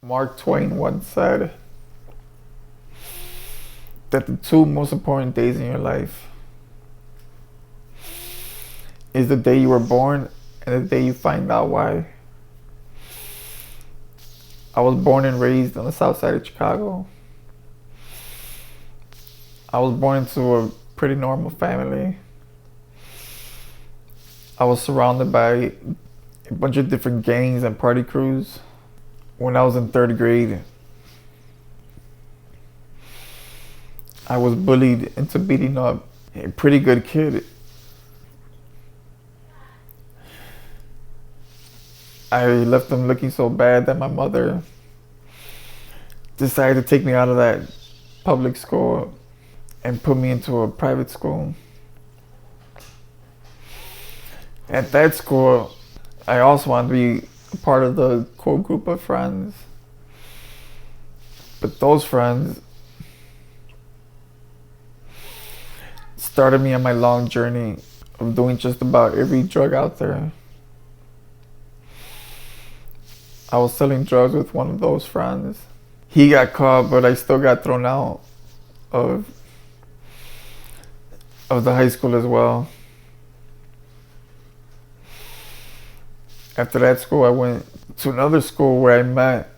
Mark Twain once said that the two most important days in your life is the day you were born and the day you find out why. I was born and raised on the south side of Chicago. I was born into a pretty normal family. I was surrounded by a bunch of different gangs and party crews. When I was in third grade, I was bullied into beating up a pretty good kid. I left them looking so bad that my mother decided to take me out of that public school and put me into a private school. At that school, I also wanted to be a part of the cool group of friends. But those friends started me on my long journey of doing just about every drug out there. I was selling drugs with one of those friends. He got caught, but I still got thrown out of the high school as well. After that school, I went to another school where I met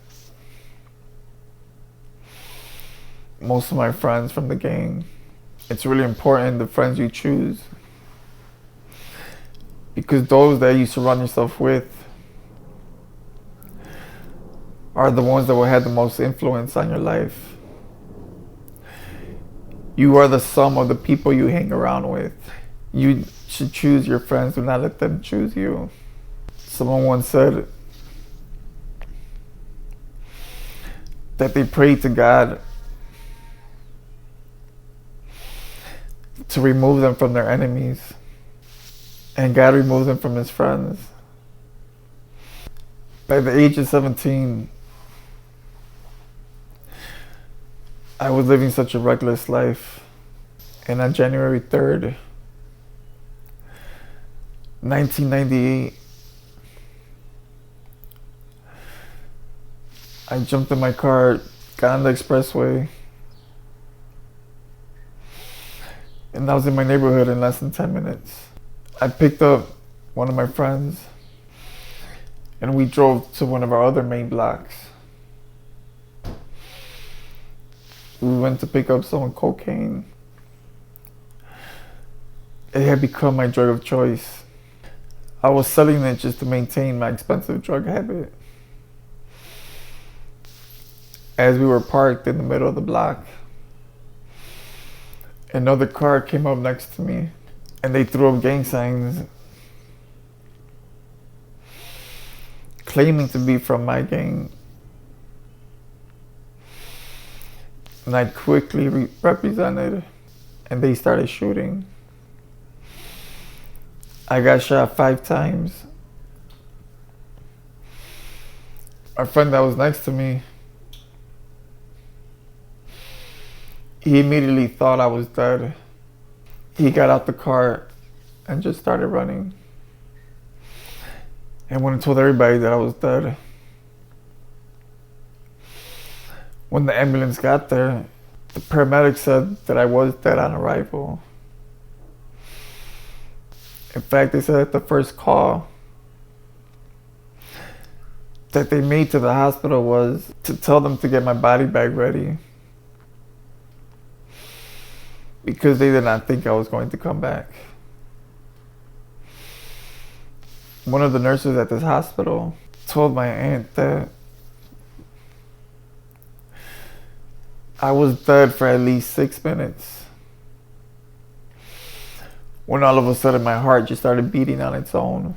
most of my friends from the gang. It's really important the friends you choose, because those that you surround yourself with are the ones that will have the most influence on your life. You are the sum of the people you hang around with. You should choose your friends, do not let them choose you. Someone once said that they prayed to God to remove them from their enemies, and God removed them from his friends. By the age of 17, I was living such a reckless life. And on January 3rd, 1998, I jumped in my car, got on the expressway, and I was in my neighborhood in less than 10 minutes. I picked up one of my friends, and we drove to one of our other main blocks. We went to pick up some cocaine. It had become my drug of choice. I was selling it just to maintain my expensive drug habit. As we were parked in the middle of the block, another car came up next to me, and they threw up gang signs claiming to be from my gang. And I quickly represented, and they started shooting. I got shot 5 times. My friend that was next to me, he immediately thought I was dead. He got out the car and just started running, and went and told everybody that I was dead. When the ambulance got there, the paramedics said that I was dead on arrival. In fact, they said that the first call that they made to the hospital was to tell them to get my body bag ready, because they did not think I was going to come back. One of the nurses at this hospital told my aunt that I was dead for at least 6 minutes, when all of a sudden my heart just started beating on its own.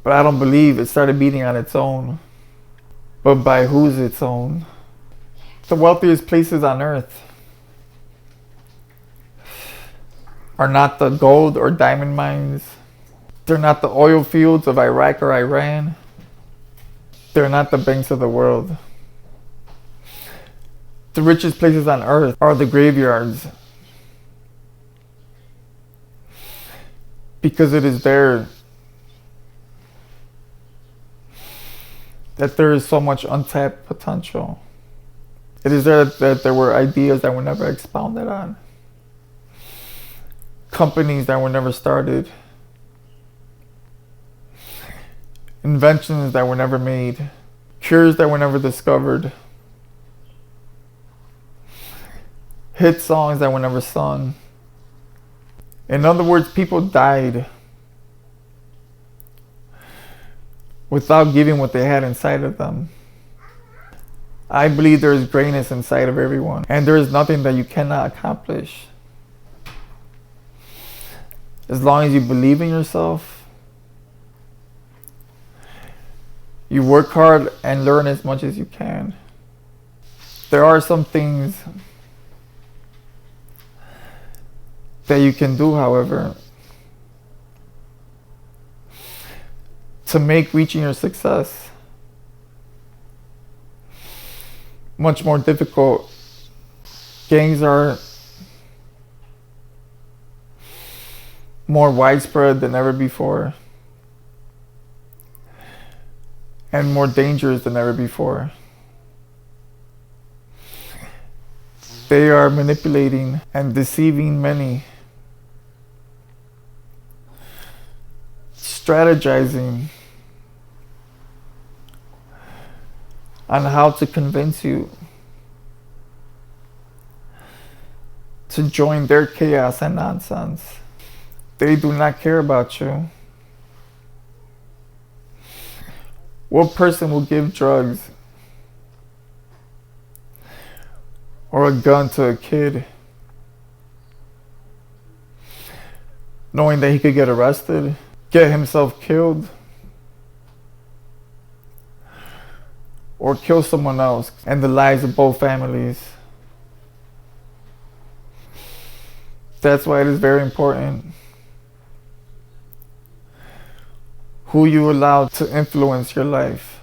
But I don't believe it started beating on its own. But by whose its own? The wealthiest places on earth are not the gold or diamond mines. They're not the oil fields of Iraq or Iran. They're not the banks of the world. The richest places on earth are the graveyards, because it is there that there is so much untapped potential. It is there that there were ideas that were never expounded on, companies that were never started, inventions that were never made, cures that were never discovered, hit songs that were never sung. In other words, people died without giving what they had inside of them. I believe there is greatness inside of everyone, and there is nothing that you cannot accomplish. As long as you believe in yourself, you work hard and learn as much as you can. There are some things that you can do, however, to make reaching your success much more difficult. Gangs are more widespread than ever before, and more dangerous than ever before. They are manipulating and deceiving many, strategizing on how to convince you to join their chaos and nonsense. They do not care about you. What person will give drugs or a gun to a kid knowing that he could get arrested, get himself killed, or kill someone else and the lives of both families? That's why it is very important who you allow to influence your life.